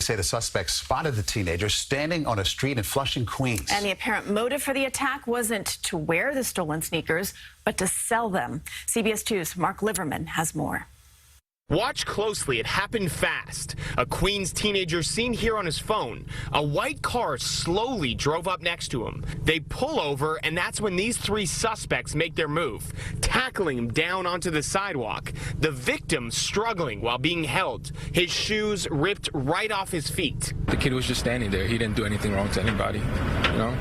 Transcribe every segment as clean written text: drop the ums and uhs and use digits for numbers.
say the suspects spotted the teenager standing on a street in Flushing, Queens. And the apparent motive for the attack wasn't to wear the stolen sneakers, but to sell them. CBS 2's Marc Liverman has more. Watch closely. It happened fast. A Queens teenager seen here on his phone. A white car slowly drove up next to him. They pull over, and that's when these three suspects make their move, tackling him down onto the sidewalk. The victim struggling while being held. His shoes ripped right off his feet. The kid was just standing there. He didn't do anything wrong to anybody, you know?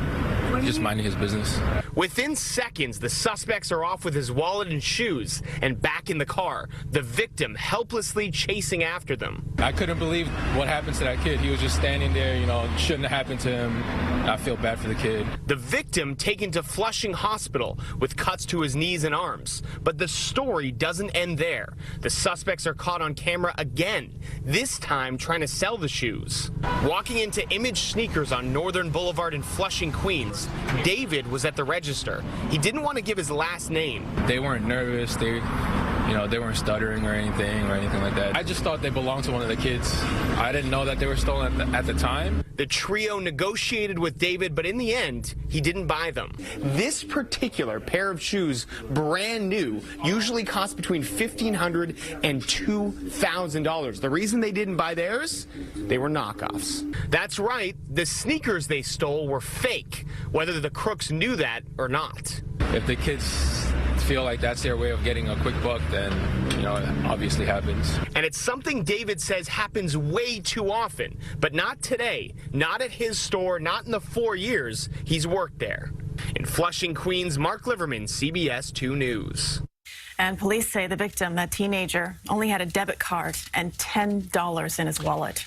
Just minding his business. Within seconds, the suspects are off with his wallet and shoes and back in the car, the victim helplessly chasing after them. I couldn't believe what happened to that kid. He was just standing there, you know, it shouldn't have happened to him. I feel bad for the kid. The victim taken to Flushing Hospital with cuts to his knees and arms. But the story doesn't end there. The suspects are caught on camera again, this time trying to sell the shoes. Walking into Image Sneakers on Northern Boulevard in Flushing, Queens, David was at the register. He didn't want to give his last name. They weren't nervous. They weren't stuttering or anything like that. I just thought they belonged to one of the kids. I didn't know that they were stolen at the time. The trio negotiated with David, but in the end, he didn't buy them. This particular pair of shoes, brand new, usually cost between $1,500 and $2,000. The reason they didn't buy theirs? They were knockoffs. That's right, the sneakers they stole were fake, whether the crooks knew that or not. If the kids feel like that's their way of getting a quick buck, then, you know, it obviously happens. And it's something David says happens way too often, but not today, not at his store, not in the 4 years he's worked there. In Flushing, Queens, Marc Liverman, CBS 2 News. And police say the victim, that teenager, only had a debit card and $10 in his wallet.